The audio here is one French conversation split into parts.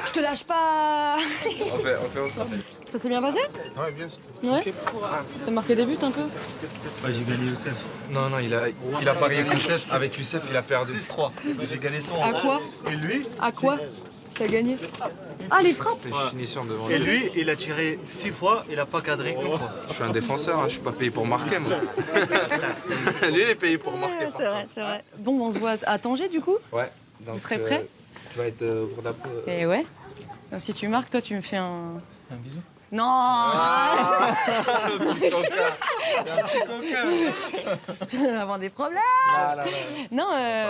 Je te lâche pas. On fait ensemble. Ça s'est bien passé? Ouais, bien, c'était. Ouais. T'as marqué des buts un peu? Ouais, j'ai gagné Youssef. Non, il a parié avec Youssef, il a perdu. 6-3. J'ai gagné 100 À quoi? Et lui, À quoi? T'as gagné? Ah, les frappes? Finition devant et lui. lui, il a tiré 6 fois, il a pas cadré une fois. Je suis un défenseur, hein, je suis pas payé pour marquer, moi. Lui, il est payé pour marquer. C'est vrai, c'est vrai. Bon, on se voit à Tanger, du coup? Ouais. Donc, Vous serez prêt? Tu vas être pour la... Et ouais. Donc, si tu marques, toi, tu me fais un... Un bisou. Non. On va avoir des problèmes. Non,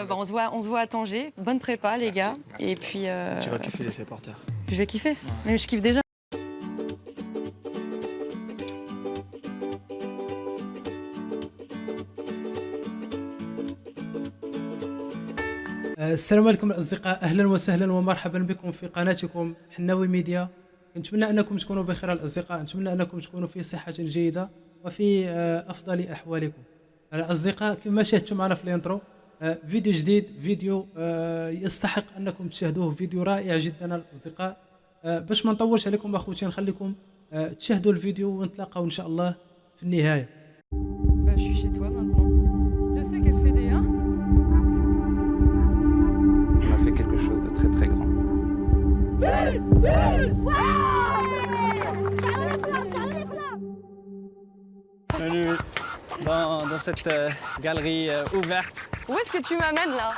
bah, on se voit à Tanger. Bonne prépa, les gars. Merci. Et puis... Tu vas kiffer les supporters. Je vais kiffer. Mais je kiffe déjà. السلام عليكم الأصدقاء، أهلا وسهلا ومرحبا بكم في قناتكم حناوي ميديا. نتمنى أنكم تكونوا بخير الأصدقاء، نتمنى أنكم تكونوا في صحة جيدة وفي أفضل أحوالكم. الأصدقاء كما شاهدتم معنا في الانترو، فيديو جديد، فيديو يستحق أنكم تشاهدوه، فيديو رائع جدا الأصدقاء. باش ما نطولش عليكم أخوتي، نخليكم تشاهدوا الفيديو ونتلاقاو إن شاء الله في النهاية. Bah, je suis chez toi maintenant. Je sais qu'elle fait des 1. On a fait quelque chose de très très grand. Bienvenue dans cette galerie ouverte. Où est-ce que tu m'amènes là?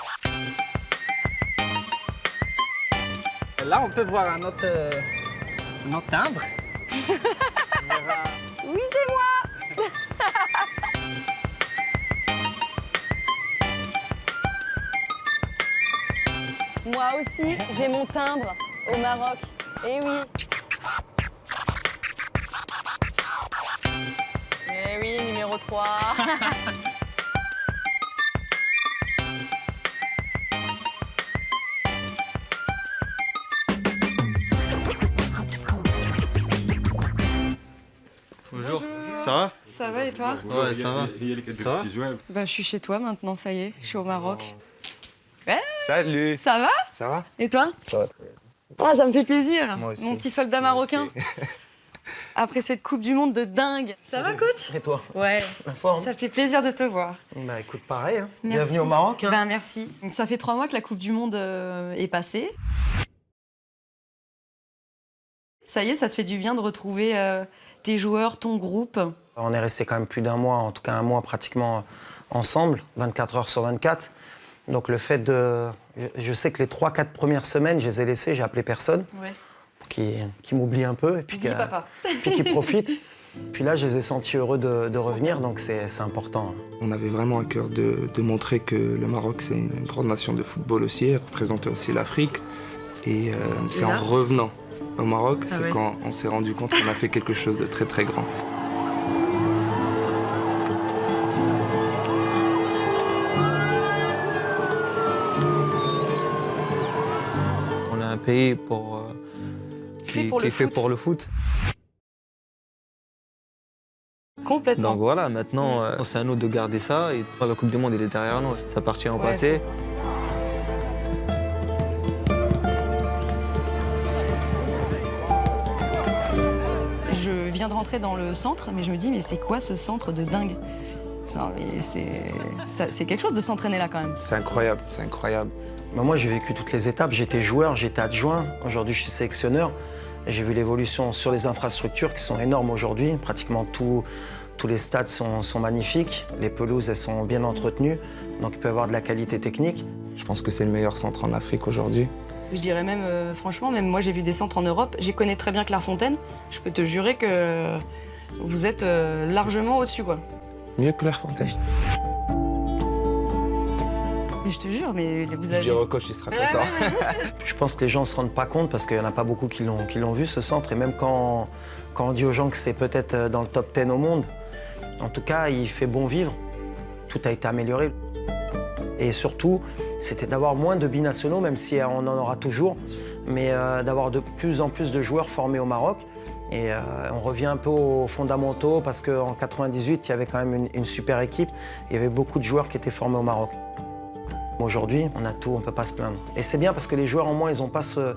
Là, on peut voir notre timbre. On verra- Oui, c'est moi. Moi aussi, j'ai mon timbre au Maroc. Eh oui. Eh oui, numéro 3. Bonjour. Ça va? Ça va et toi? Ouais, ça va. Ça va? Bah, je suis chez toi maintenant, ça y est. Je suis au Maroc. Salut. Ça va? Ça va? Et toi? Ça va. Ah, ça me fait plaisir. Moi aussi. Mon petit soldat marocain. Après cette Coupe du Monde de dingue. Ça va, coach? Et toi, Ouais. la forme? Ça fait plaisir de te voir. Bah écoute, pareil. Hein. Merci. Bienvenue au Maroc. Hein. Ben, merci. Donc, ça fait 3 mois que la Coupe du Monde est passée. Ça y est, ça te fait du bien de retrouver tes joueurs, ton groupe. On est resté quand même plus d'un mois, en tout cas un mois pratiquement ensemble, 24 heures sur 24. Donc le fait de... Je sais que les 3-4 premières semaines, je les ai laissés, j'ai appelé personne Ouais. pour qu'ils m'oublient un peu et puis Oublie papa. puis qu'ils profitent. Puis là, je les ai sentis heureux de revenir, donc c'est important. On avait vraiment à cœur de montrer que le Maroc, c'est une grande nation de football aussi, et représenter aussi l'Afrique. Et c'est en là revenant au Maroc, Ah c'est ouais. quand on s'est rendu compte qu'on a fait quelque chose de très très grand. On a un pays pour, Fait pour le qui est fait foot. pour le foot. Complètement. Donc voilà, maintenant, c'est à nous de garder ça. Et la Coupe du Monde, elle est derrière nous. Ça appartient au Ouais. passé. Je viens de rentrer dans le centre, mais je me dis, mais c'est quoi ce centre de dingue? Non, mais c'est quelque chose de s'entraîner là quand même. C'est incroyable, c'est incroyable. Bah, moi, j'ai vécu toutes les étapes. J'étais joueur, j'étais adjoint. Aujourd'hui, je suis sélectionneur. Et j'ai vu l'évolution sur les infrastructures qui sont énormes aujourd'hui. Pratiquement tous les stades sont magnifiques. Les pelouses, elles sont bien entretenues. Donc, il peut y avoir de la qualité technique. Je pense que c'est le meilleur centre en Afrique aujourd'hui. Je dirais même, franchement, même moi j'ai vu des centres en Europe. J'y connais très bien Clairefontaine. Je peux te jurer que vous êtes largement au-dessus, quoi. Mieux que Clairefontaine. Mais je te jure, mais vous Je avez... dirais au coach, il sera content. Je pense que les gens ne se rendent pas compte parce qu'il n'y en a pas beaucoup qui l'ont vu, ce centre. Et même quand on dit aux gens que c'est peut-être dans le top 10 au monde, en tout cas, il fait bon vivre. Tout a été amélioré. Et surtout, c'était d'avoir moins de binationaux, même si on en aura toujours, mais d'avoir de plus en plus de joueurs formés au Maroc. Et on revient un peu aux fondamentaux parce qu'en 98, il y avait quand même une super équipe. Il y avait beaucoup de joueurs qui étaient formés au Maroc. Aujourd'hui, on a tout, on ne peut pas se plaindre. Et c'est bien parce que les joueurs, au moins, ils n'ont pas ce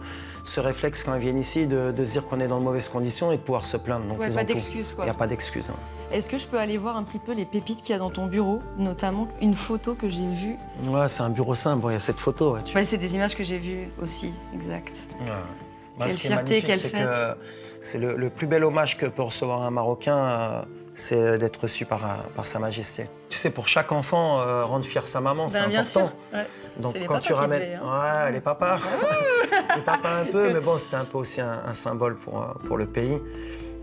réflexe quand ils viennent ici de se dire qu'on est dans de mauvaises conditions et de pouvoir se plaindre. Donc, Ouais, ils pas ont tout. d'excuses, quoi. Il n'y a pas d'excuses. Hein. Est-ce que je peux aller voir un petit peu les pépites qu'il y a dans ton bureau, notamment une photo que j'ai vue? Ouais, c'est un bureau simple, bon, il y a cette photo. Ouais, Ouais, c'est des images que j'ai vues aussi, exact. Ouais. Bah, Quelle ce qui est fierté, magnifique, quelle c'est fête. que c'est le plus bel hommage que peut recevoir un Marocain, c'est d'être reçu par Sa Majesté. Tu sais, pour chaque enfant, rendre fier sa maman, c'est Bien important. sûr. Ouais. Donc C'est les quand papas tu qui ramènes, devaient, hein. ouais, les papas, les papas un peu, mais bon, c'était un peu aussi un symbole pour le pays.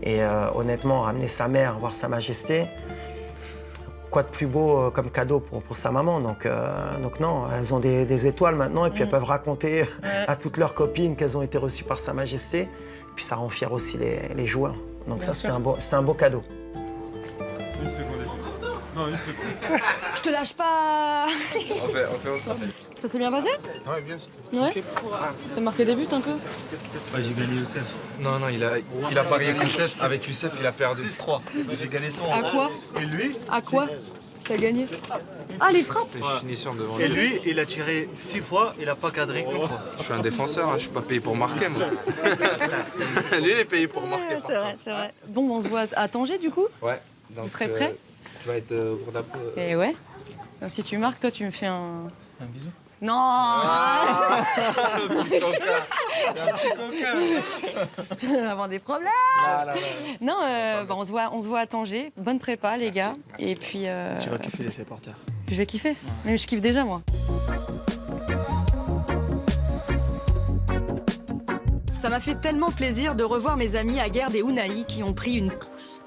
Et honnêtement, ramener sa mère, voir Sa Majesté, quoi de plus beau comme cadeau pour sa maman. Donc non, elles ont des étoiles maintenant et puis elles peuvent raconter à toutes leurs copines qu'elles ont été reçues par Sa Majesté. Et puis ça rend fier aussi les joueurs. Donc Bien ça, sûr. c'était un beau cadeau. Je te lâche pas. On fait ensemble. Ça s'est bien passé? Ouais, bien sûr. Ouais. T'as marqué des buts un peu? J'ai gagné Youssef. Non, il a parié avec Youssef. Avec Youssef, il a perdu. 6-3. J'ai gagné son. À quoi? Et lui, À quoi? T'as gagné? Ah, les frappes! Finition devant et lui. lui, il a tiré 6 fois, il a pas cadré une fois. Je suis un défenseur, hein, je suis pas payé pour marquer, moi. Lui, il est payé pour marquer. C'est vrai, c'est vrai. Bon, on se voit à Tanger, du coup? Ouais. Donc, Vous serez prêts? Tu vas être au cours d'après. Et ouais. Donc, si tu marques, toi, tu me fais un... Un bisou. Non. On va avoir des problèmes. Non, bah, on se voit à Tanger. Bonne prépa, les gars. Et puis... Tu vas kiffer les supporters. Je vais kiffer. Mais je kiffe déjà, moi. Ça m'a fait tellement plaisir de revoir mes amis Aguerd et Ounahi qui ont pris une pousse.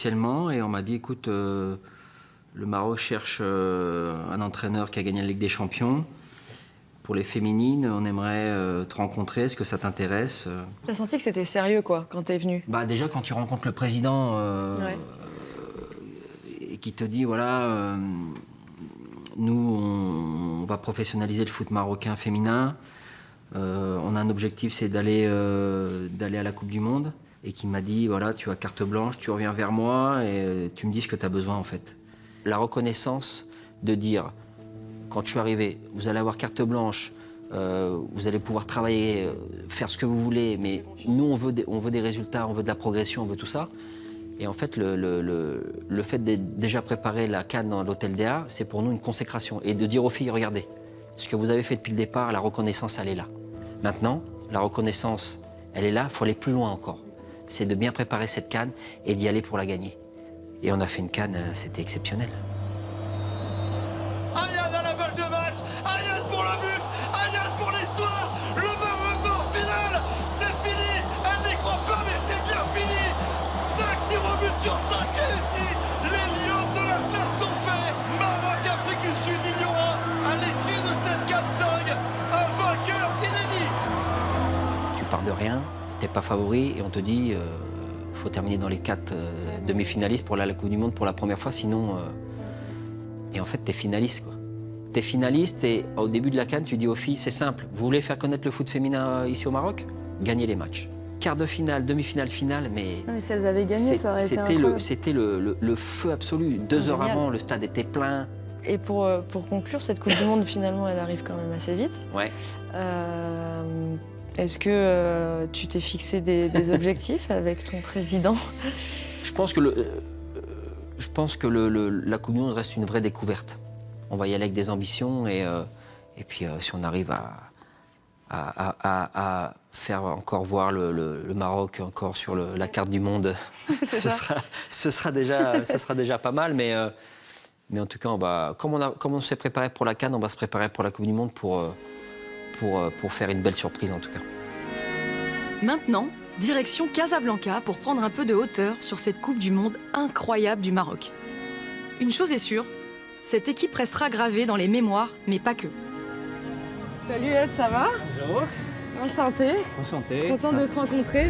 Et on m'a dit, écoute, le Maroc cherche un entraîneur qui a gagné la Ligue des Champions. Pour les féminines, on aimerait te rencontrer, est-ce que ça t'intéresse? T'as senti que c'était sérieux, quoi, quand t'es venu? Bah, déjà, quand tu rencontres le président Ouais. et qui te dit, voilà, nous, on va professionnaliser le foot marocain féminin. On a un objectif, c'est d'aller à la Coupe du Monde. Et qui m'a dit, voilà, tu as carte blanche, tu reviens vers moi et tu me dis ce que tu as besoin, en fait. La reconnaissance de dire, quand je suis arrivé, vous allez avoir carte blanche, vous allez pouvoir travailler, faire ce que vous voulez, mais nous, on veut des résultats, on veut de la progression, on veut tout ça. Et en fait, le fait de déjà préparer la CAN dans l'hôtel DA, c'est pour nous une consécration. Et de dire aux filles, regardez, ce que vous avez fait depuis le départ, la reconnaissance, elle est là. Maintenant, la reconnaissance, elle est là, il faut aller plus loin encore. C'est de bien préparer cette CAN et d'y aller pour la gagner. Et on a fait une CAN, c'était exceptionnel. Ayad à la balle de match, Ayad pour le but, Ayad pour l'histoire, le Maroc va en finale, c'est fini, elle n'y croit pas mais c'est bien fini, 5 tirs au but sur 5 réussis, les Lions de l'Atlas l'ont fait, Maroc, Afrique du Sud, il y aura à l'issue de cette CAN dingue, un vainqueur inédit. Tu pars de rien, t'es pas favori et on te dit faut terminer dans les 4 demi-finalistes pour aller à la Coupe du Monde pour la première fois, sinon... Et en fait, t'es finaliste, quoi. T'es finaliste et au début de la CAN, tu dis aux filles, c'est simple, vous voulez faire connaître le foot féminin ici au Maroc? Gagnez les matchs. Quart de finale, demi-finale, finale, mais... Non, mais si elles avaient gagné, ça aurait été incroyable. C'était le feu absolu. 2 heures Génial. avant, le stade était plein. Et pour conclure, cette Coupe du Monde, finalement, elle arrive quand même assez vite. Ouais. Est-ce que tu t'es fixé des objectifs avec ton président? Je pense que la Coupe du Monde reste une vraie découverte. On va y aller avec des ambitions et puis si on arrive à faire encore voir le Maroc encore sur la carte du monde, ce sera déjà pas mal. Mais en tout cas, comme on s'est préparé pour la CAN, on va se préparer pour la Coupe du Monde pour faire une belle surprise en tout cas. Maintenant, direction Casablanca pour prendre un peu de hauteur sur cette Coupe du Monde incroyable du Maroc. Une chose est sûre, cette équipe restera gravée dans les mémoires, mais pas que. Salut Ed, ça va? Bonjour. Enchantée. Enchanté. Content de te rencontrer.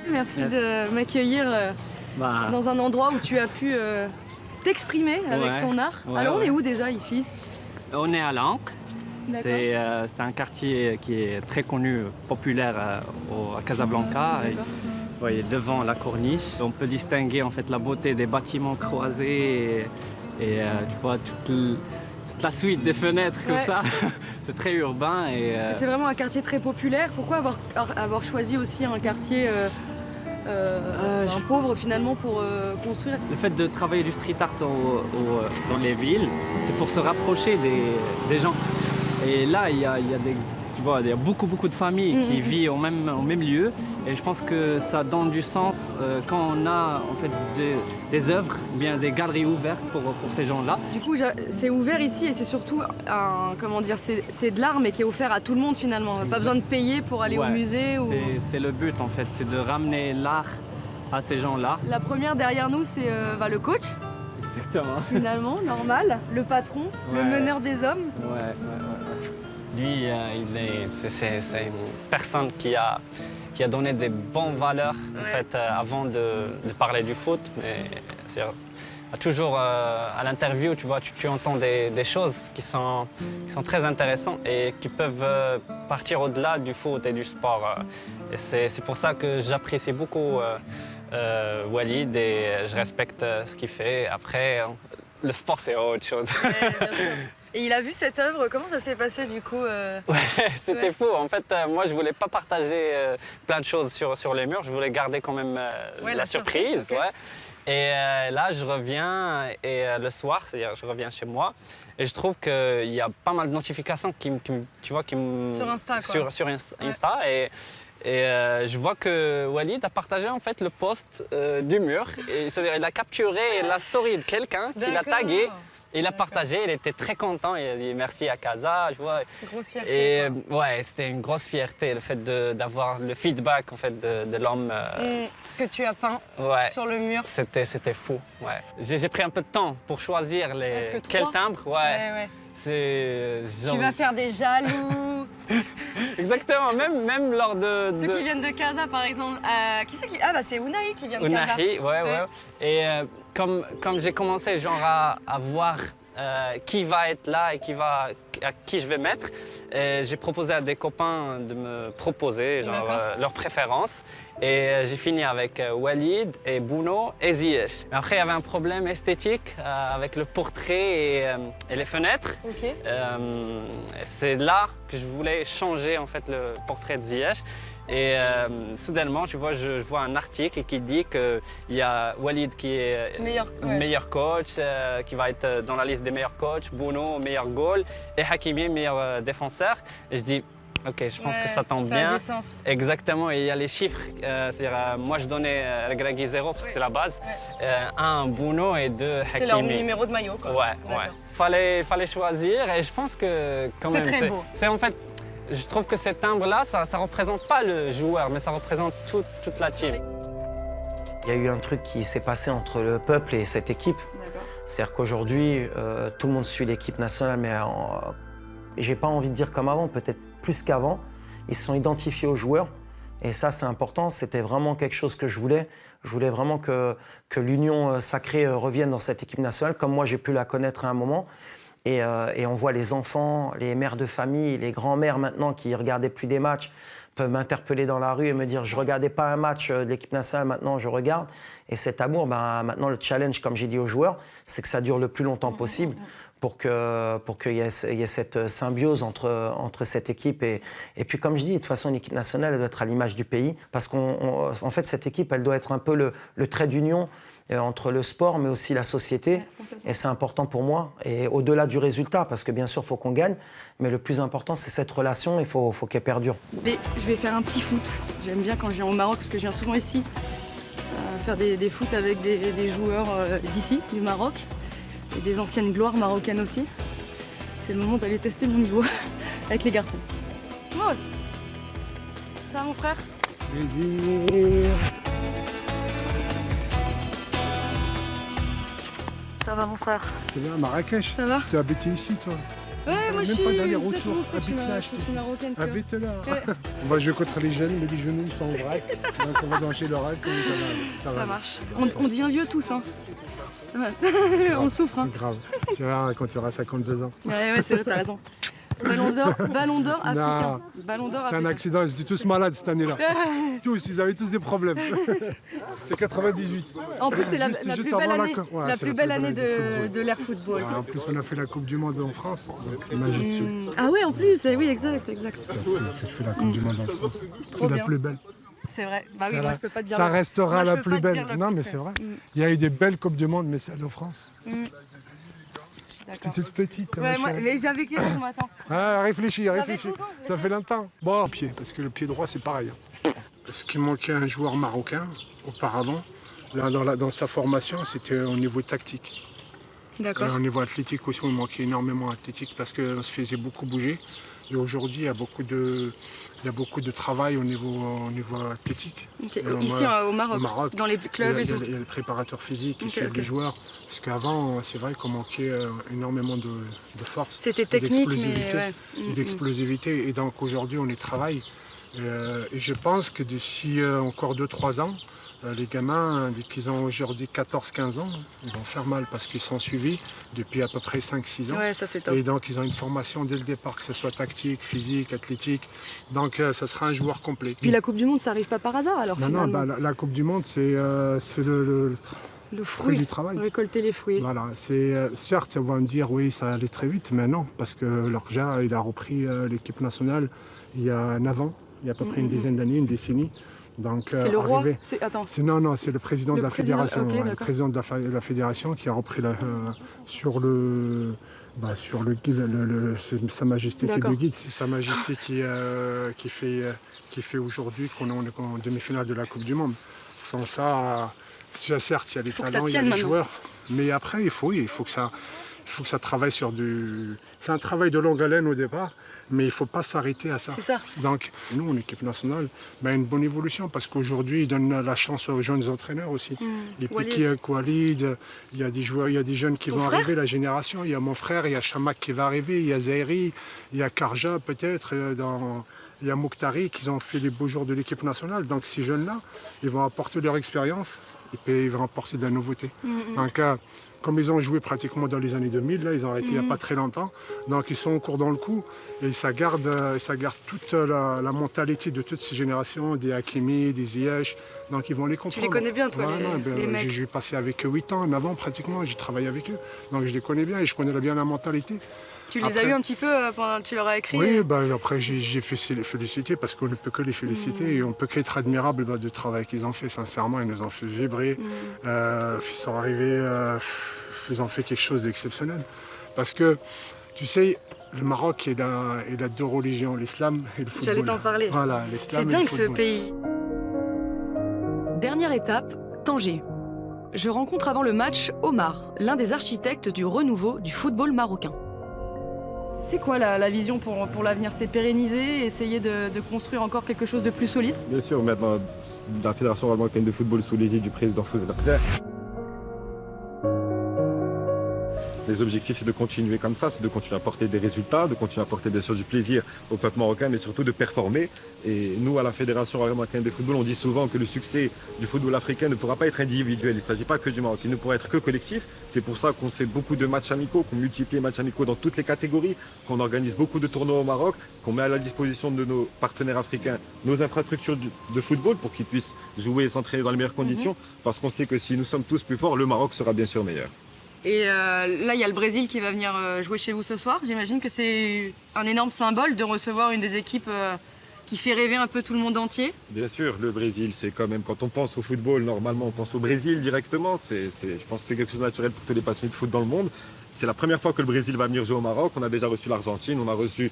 Merci de m'accueillir Bah, dans un endroit où tu as pu t'exprimer avec Ouais. ton art. Ouais, Alors on ouais. est où déjà ici? on est à l'Ancre. D'accord. C'est un quartier qui est très connu, populaire à Casablanca. Et, D'accord. voyez, devant la corniche, on peut distinguer en fait la beauté des bâtiments croisés Et tu vois toute la suite des fenêtres comme Ouais. ça. C'est très urbain. C'est vraiment un quartier très populaire. Pourquoi avoir choisi aussi un quartier pauvre finalement pour construire? Le fait de travailler du street art dans les villes, c'est pour se rapprocher des gens. Et là, il y a beaucoup de familles qui vivent au même lieu. Et je pense que ça donne du sens quand on a en fait des œuvres, bien des galeries ouvertes pour ces gens-là. Du coup, c'est ouvert ici et c'est surtout c'est de l'art mais qui est offert à tout le monde finalement. Pas besoin de payer pour aller au musée. C'est le but en fait, c'est de ramener l'art à ces gens-là. La première derrière nous, c'est le coach. Exactement. Finalement, normal, le patron, le meneur des hommes. Ouais. Lui, c'est une personne qui a donné des bonnes valeurs en fait, avant de parler du foot. Mais toujours à l'interview, tu vois, tu entends des choses qui sont très intéressantes et qui peuvent partir au-delà du foot et du sport. Et c'est pour ça que j'apprécie beaucoup Walid et je respecte ce qu'il fait. Après, le sport, c'est autre chose. Ouais, bien sûr. Et il a vu cette œuvre, comment ça s'est passé du coup Ouais, c'était fou. En fait, moi, je voulais pas partager plein de choses sur les murs. Je voulais garder quand même la surprise. Okay. Ouais. Et là, je reviens et le soir, c'est-à-dire je reviens chez moi et je trouve qu'il y a pas mal de notifications qui me sur Insta, quoi. Sur Insta et je vois que Walid a partagé en fait le post du mur et c'est-à-dire il a capturé la story de quelqu'un qui l'a tagué. Il a partagé, il était très content, il a dit merci à Casa, tu vois. Grosse fierté. Et ouais, c'était une grosse fierté le fait d'avoir le feedback en fait de l'homme que tu as peint sur le mur. C'était fou, ouais. J'ai pris un peu de temps pour choisir quel timbre, ouais. Tu vas faire des jaloux. Exactement, même lors de... Ceux qui viennent de Casa par exemple. Qui c'est qui... Ah bah c'est Unai qui vient de Casa. Unai, ouais. Et comme j'ai commencé genre à voir qui va être là et à qui je vais mettre, j'ai proposé à des copains de me proposer genre, leurs préférences. Et j'ai fini avec Walid et Bruno et Ziyech. Mais après, il y avait un problème esthétique avec le portrait et les fenêtres. Okay. C'est là que je voulais changer en fait, le portrait de Ziyech. Et soudainement, tu vois, je vois un article qui dit qu'il y a Walid qui est meilleur coach, qui va être dans la liste des meilleurs coachs, Bruno meilleur goal et Hakimi meilleur défenseur. Et je dis, ok, je pense que ça tombe bien. Ça a du sens. Exactement, et il y a les chiffres. C'est-à-dire, moi, je donnais Regragui 0 parce que c'est la base. 1 Bruno et 2 Hakimi. C'est leur numéro de maillot, quoi. Ouais. Fallait choisir et je pense que quand même... C'est très beau. C'est en fait... Je trouve que cet timbre-là, ça ne représente pas le joueur, mais ça représente toute la team. Il y a eu un truc qui s'est passé entre le peuple et cette équipe. C'est-à-dire qu'aujourd'hui, tout le monde suit l'équipe nationale, mais j'ai pas envie de dire comme avant, peut-être plus qu'avant. Ils se sont identifiés aux joueurs, et ça, c'est important. C'était vraiment quelque chose que je voulais. Je voulais vraiment que l'union sacrée revienne dans cette équipe nationale, comme moi, j'ai pu la connaître à un moment. Et on voit les enfants, les mères de famille, les grands-mères maintenant qui ne regardaient plus des matchs, peuvent m'interpeller dans la rue et me dire « je ne regardais pas un match de l'équipe nationale, maintenant je regarde ». Et cet amour, maintenant le challenge, comme j'ai dit aux joueurs, c'est que ça dure le plus longtemps possible pour qu'il y ait cette symbiose entre cette équipe. Et puis comme je dis, de toute façon, une équipe nationale, elle doit être à l'image du pays. Parce qu'en fait, cette équipe, elle doit être un peu le trait d'union entre le sport, mais aussi la société. Et c'est important pour moi. Et au-delà du résultat, parce que bien sûr, il faut qu'on gagne, mais le plus important, c'est cette relation, il faut qu'elle perdure. Je vais faire un petit foot. J'aime bien quand je viens au Maroc, parce que je viens souvent ici, faire des foot avec des joueurs d'ici, du Maroc, et des anciennes gloires marocaines aussi. C'est le moment d'aller tester mon niveau avec les garçons. Mos, ça va mon frère? Plaisir. Ça va mon frère? Tu viens à Marrakech? Ça va? Tu as habité ici toi? Ouais, moi je suis... Même pas d'aller-retour, habite là, je t'ai dit. Habite là. On va jouer contre les jeunes, les genoux ils sont en vrac. Donc on va danser l'oral, comme ça va. Ça marche. On devient vieux tous, hein. On souffre, hein. Grave. Tu verras quand tu auras 52 ans. Ouais, c'est vrai, t'as raison. Ballon d'or africain. Non, Ballon d'or c'était un africain. accident, ils étaient tous malades cette année-là. Ils avaient tous des problèmes. C'était 98. En plus, c'est la Juste plus avant belle année, ouais, la c'est plus belle année du football. de l'ère football. Ouais, en plus, on a fait la Coupe du Monde en France, donc majestueux. Ah ouais, en plus, oui, exact. J'ai fait la Coupe du Monde en France. C'est bien. la plus belle. C'est vrai. Bah oui, moi je peux pas te dire. Ça le- restera moi, je la peux plus pas te belle. dire le Non, mais contraire. c'est vrai. Il y a eu des belles Coupes du Monde, mais celle de France. D'accord. C'était toute petite. Ouais, ma moi, chérie. mais j'avais quel âge, moi, attends. Ah, réfléchis. 12 ans, je Ça sais. fait longtemps. Bon, pied, parce que le pied droit, c'est pareil. Ce qui manquait à un joueur marocain auparavant, là, dans sa formation, c'était au niveau tactique. D'accord. Et au niveau athlétique aussi, il manquait énormément athlétique parce qu'on se faisait beaucoup bouger. Et aujourd'hui, il y a beaucoup de travail au niveau athlétique. Ok. Et Ici, au Maroc, au Maroc, dans les clubs et tout. il y a les préparateurs physiques qui Ok, suivent ok. les joueurs. Parce qu'avant, c'est vrai qu'on manquait énormément de force. C'était technique, mais d'explosivité, ouais. d'explosivité. Et donc aujourd'hui, on y travaille. Et je pense que d'ici encore 2-3 ans, les gamins, dès qu'ils ont aujourd'hui 14-15 ans, ils vont faire mal parce qu'ils sont suivis depuis à peu près 5-6 ans. Ouais, ça c'est top. Et donc, ils ont une formation dès le départ, que ce soit tactique, physique, athlétique. Donc, ça sera un joueur complet. Puis la Coupe du Monde, ça arrive pas par hasard alors. Non, finalement. la Coupe du Monde, c'est le Le fruit fruit, du travail. récolter les fruits. Voilà, certes, ils vont me dire oui, ça allait très vite, mais non, parce que Lorja, il a repris l'équipe nationale il y a un avant, il y a à peu près une dizaine d'années, une décennie. Donc, C'est le roi. arrivé- Attends. Non, c'est le président Le de la président, fédération. ok, Le d'accord. président de la fédération qui a repris sur le guide, c'est Sa Majesté qui est D'accord. le guide. C'est Sa Majesté qui fait aujourd'hui qu'on est en demi-finale de la Coupe du Monde. Sans ça, certes, il y a des Faut que ça talents, il y a tienne des maintenant. joueurs. Mais après, il faut que ça travaille sur C'est un travail de longue haleine au départ, mais il ne faut pas s'arrêter à ça. C'est ça. Donc, nous, en équipe nationale, une bonne évolution parce qu'aujourd'hui, ils donnent la chance aux jeunes entraîneurs aussi. Les Walid. Piqué, Koualid, il y a des joueurs, il y a des jeunes qui Ton vont frère arriver, la génération. Il y a mon frère, il y a Chamak qui va arriver, il y a Zahiri, il y a Karja peut-être, il y a Mouktari qui ont fait les beaux jours de l'équipe nationale. Donc, ces jeunes-là, ils vont apporter leur expérience et puis ils vont apporter de la nouveauté. Donc, comme ils ont joué pratiquement dans les années 2000, là, ils ont arrêté il n'y a pas très longtemps. Donc ils sont au cours dans le coup et ça garde toute la mentalité de toutes ces générations, des Hakimi, des Ziyech. Donc ils vont les comprendre. connais bien, toi, les mecs. J'ai passé avec eux 8 ans, 9 ans pratiquement, j'ai travaillé avec eux. Donc je les connais bien et je connais bien la mentalité. Tu les as Après- eu un petit peu pendant tu leur as écrit. Oui, après j'ai fait les féliciter parce qu'on ne peut que les féliciter et on ne peut qu'être admirable du travail qu'ils ont fait. Sincèrement, ils nous ont fait vibrer. Ils sont arrivés, ils ont fait quelque chose d'exceptionnel. Parce que, tu sais, le Maroc, il a deux religions, l'islam et le football. J'allais t'en parler. Voilà, C'est l'islam et le dingue ce football. pays. Dernière étape, Tanger. Je rencontre avant le match Omar, l'un des architectes du renouveau du football marocain. C'est quoi la vision pour l'avenir? C'est pérenniser, essayer de construire encore quelque chose de plus solide? Bien sûr, maintenant, la Fédération marocaine de football sous l'égide du président Fouad Akzar. Les objectifs, c'est de continuer comme ça, c'est de continuer à apporter des résultats, de continuer à apporter bien sûr du plaisir au peuple marocain, mais surtout de performer. Et nous, à la Fédération marocaine de football, on dit souvent que le succès du football africain ne pourra pas être individuel. Il ne s'agit pas que du Maroc, il ne pourra être que collectif. C'est pour ça qu'on fait beaucoup de matchs amicaux, qu'on multiplie les matchs amicaux dans toutes les catégories, qu'on organise beaucoup de tournois au Maroc, qu'on met à la disposition de nos partenaires africains nos infrastructures de football pour qu'ils puissent jouer et s'entraîner dans les meilleures conditions, parce qu'on sait que si nous sommes tous plus forts, le Maroc sera bien sûr meilleur. Et là, il y a le Brésil qui va venir jouer chez vous ce soir. J'imagine que c'est un énorme symbole de recevoir une des équipes qui fait rêver un peu tout le monde entier. Bien sûr, le Brésil, c'est quand même, quand on pense au football, normalement, on pense au Brésil directement. Je pense que c'est quelque chose de naturel pour tous les passionnés de foot dans le monde. C'est la première fois que le Brésil va venir jouer au Maroc. On a déjà reçu l'Argentine, on a reçu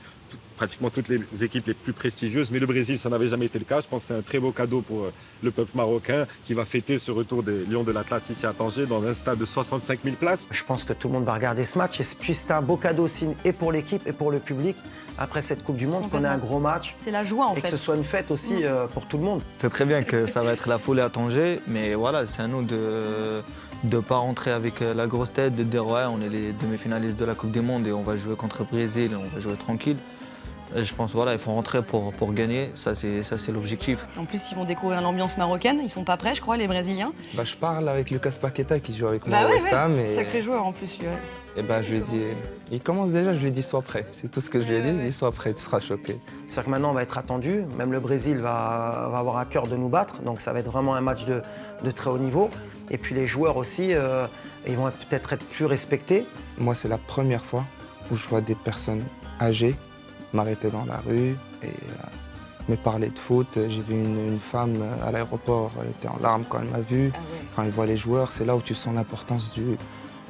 pratiquement toutes les équipes les plus prestigieuses. Mais le Brésil, ça n'avait jamais été le cas. Je pense que c'est un très beau cadeau pour le peuple marocain qui va fêter ce retour des Lions de l'Atlas ici à Tanger dans un stade de 65 000 places. Je pense que tout le monde va regarder ce match. Et puis c'est un beau cadeau aussi et pour l'équipe et pour le public. Après cette Coupe du Monde, qu'on ait un gros match. C'est la joie en et fait. que ce soit une fête aussi pour tout le monde. C'est très bien que ça va être la folie à Tanger, mais voilà, c'est à nous de ne pas rentrer avec la grosse tête, de dire ouais, on est les demi-finalistes de la Coupe du Monde et on va jouer contre le Brésil et on va jouer tranquille. Et je pense voilà, il faut rentrer pour gagner, ça c'est l'objectif. En plus, ils vont découvrir l'ambiance marocaine. Ils sont pas prêts, je crois, les Brésiliens. Bah, je parle avec Lucas Paqueta qui joue avec moi Bah au ouais, West Ham. Et, sacré joueur en plus, lui. Ouais. et bah, je lui ai dit, il commence déjà, je lui ai dit sois prêt. C'est tout ce que je lui ai dit, il dit sois prêt, tu seras choqué. C'est-à-dire que maintenant, on va être attendu. Même le Brésil va avoir à cœur de nous battre. Donc ça va être vraiment un match de très haut niveau. Et puis les joueurs aussi, ils vont peut-être être plus respectés. Moi, c'est la première fois où je vois des personnes âgées m'arrêter dans la rue et me parler de foot. J'ai vu une femme à l'aéroport, elle était en larmes quand elle m'a vu. Ah ouais. Quand elle voit les joueurs, c'est là où tu sens l'importance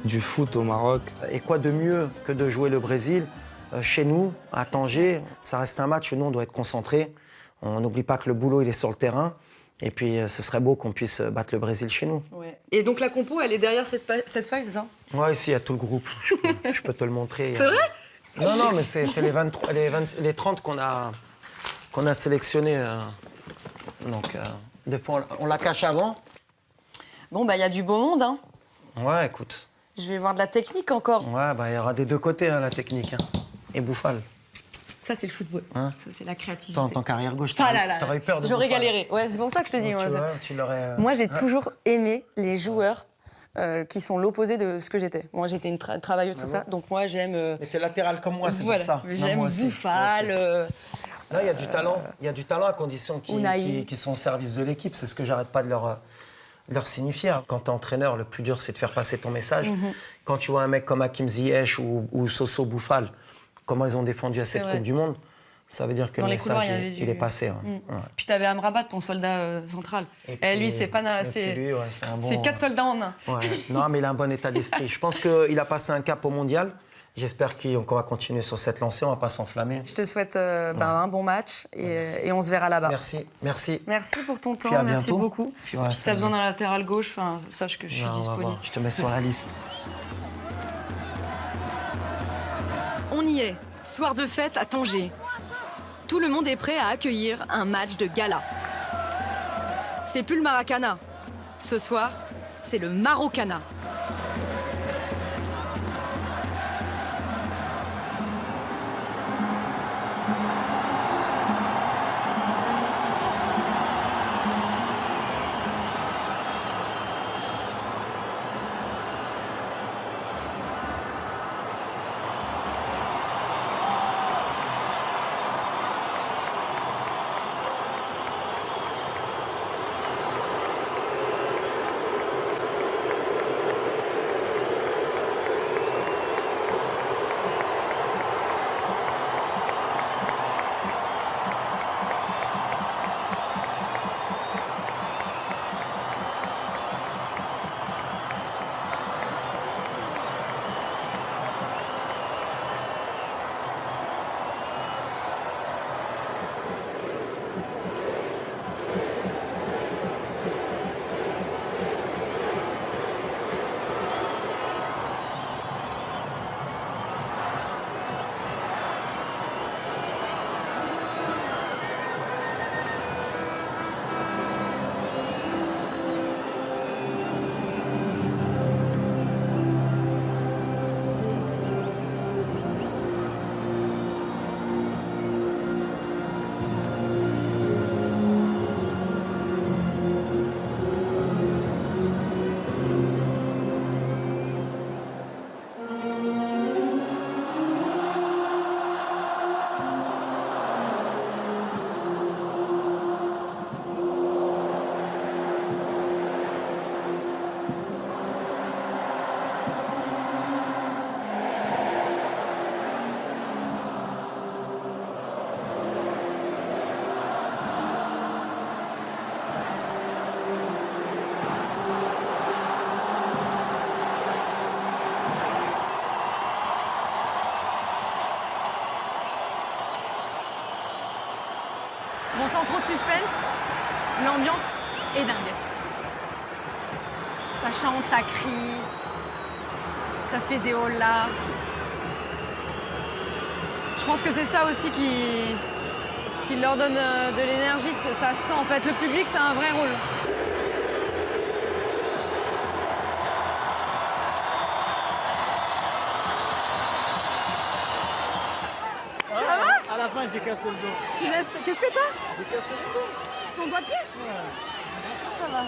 du foot au Maroc. Et quoi de mieux que de jouer le Brésil chez nous, à Tanger. Ça reste un match où nous, on doit être concentrés. On n'oublie pas que le boulot, il est sur le terrain. Et puis, ce serait beau qu'on puisse battre le Brésil chez nous. Ouais. Et donc la compo, elle est derrière cette feuille, c'est ça? Ouais, ici, il y a tout le groupe. Je peux te le montrer. C'est vrai? Non, mais c'est les 23, les 30 qu'on a sélectionnés. Donc, des fois, on la cache avant. Bon, bah, il y a du beau monde, hein. Ouais, écoute. Je vais voir de la technique encore. Ouais, bah, il y aura des deux côtés, hein, la technique. Hein. Et Bouffal. Ça, c'est le football. Hein? Ça, c'est la créativité. Toi, en tant qu'arrière gauche, Ah là là. t'aurais eu peur de J'aurais Bouffal. galéré. Ouais, c'est pour ça que je te dis. Donc, Moi, ça. tu l'aurais. Moi, j'ai toujours aimé les joueurs qui sont l'opposé de ce que j'étais. Moi, j'étais une travailleuse, tout ça. Donc, moi, j'aime. Mais t'es latéral comme moi, c'est voilà. pour ça. J'aime Bouffal. Là, il y a du talent. Il y a du talent à condition qu'ils sont au service de l'équipe. C'est ce que j'arrête pas de leur signifier. Quand tu es entraîneur, le plus dur, c'est de faire passer ton message. Quand tu vois un mec comme Hakim Ziyech ou Soso Bouffal, comment ils ont défendu à cette Coupe du Monde, ça veut dire que Dans le les couloirs, message, il est passé. Ouais. Ouais. Puis tu avais Amrabat, ton soldat central. Et lui, c'est pas... C'est 4 soldats en un. Ouais. Non, mais il a un bon état d'esprit. Je pense qu'il a passé un cap au mondial. J'espère qu'on va continuer sur cette lancée, on va pas s'enflammer. Je te souhaite un bon match et on se verra là-bas. Merci, merci. Merci pour ton temps, Puis à merci bientôt. beaucoup. Puis ouais, si tu as besoin d'un latéral gauche, sache que je suis on va disponible. voir. Je te mets sur la liste. On y est, soir de fête à Tanger. Tout le monde est prêt à accueillir un match de gala. C'est plus le Maracana. Ce soir, c'est le Marocana. Bon, sans trop de suspense, l'ambiance est dingue. Ça chante, ça crie, ça fait des holas. Je pense que c'est ça aussi qui leur donne de l'énergie. Ça se sent en fait. Le public, c'est un vrai rôle. la fin, j'ai cassé le dos. Punaise, qu'est-ce que t'as? J'ai cassé le dos. Ton doigt de pied? Ça va.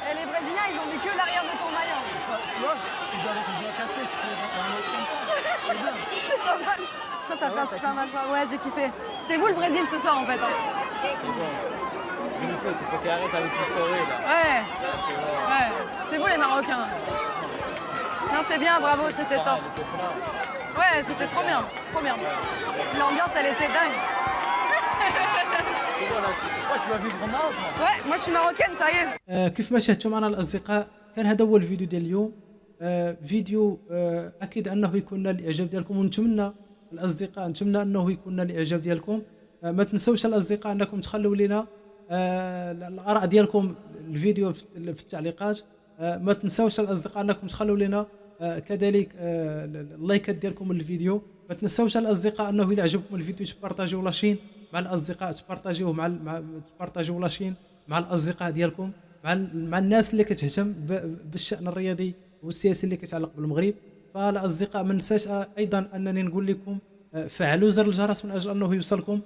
Et les Brésiliens, ils ont vu que l'arrière de ton maillot. Tu vois, si j'avais le doigt cassé, tu fais un autre comme ça. C'est bien. C'est pas mal. Toi, t'as fait un super match. Ouais, j'ai kiffé. C'était vous le Brésil ce soir en fait. Hein. Vinicius, il faut qu'il arrête avec ses stories là. Ouais. Ouais. C'est vous les Marocains. Non, c'est bien, bravo, c'était top. Ouais, c'était trop bien. Trop bien. L'ambiance, elle était dingue. Je crois que tu vas vivre au Maroc. Ouais, moi je suis marocaine, ça y est. كيف ما شاهدتوا معنا الاصدقاء كان هذا هو الفيديو ديال اليوم. فيديو اكيد انه يكون نال الاعجاب ديالكم ونتمنى الاصدقاء نتمنى انه يكون نال الاعجاب ديالكم. ما تنسوش الاصدقاء انكم تخلوا لنا الاراء ديالكم الفيديو في التعليقات. ما تنسوش الاصدقاء انكم تخلوا لنا كذلك اللايكات ديالكم للفيديو. ما تنسوش الاصدقاء انه الى عجبكم الفيديو تبارطاجيو لاشين مع الاصدقاء تبارطاجيوه تبارطاجيو لاشين مع الاصدقاء ديالكم مع الناس اللي كتهتم بالشأن الرياضي والسياسي اللي كيتعلق بالمغرب. فالاصدقاء ما ننساش ايضا انني نقول لكم فعلوا زر الجرس من اجل انه يوصلكم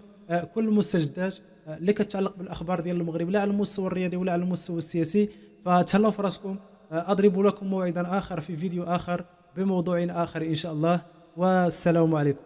كل المستجدات اللي كتعلق بالاخبار ديال المغرب لا على المستوى الرياضي ولا على المستوى السياسي. فتهلاو في راسكم. اضرب لكم موعدا اخر في فيديو اخر بموضوع اخر ان شاء الله والسلام عليكم.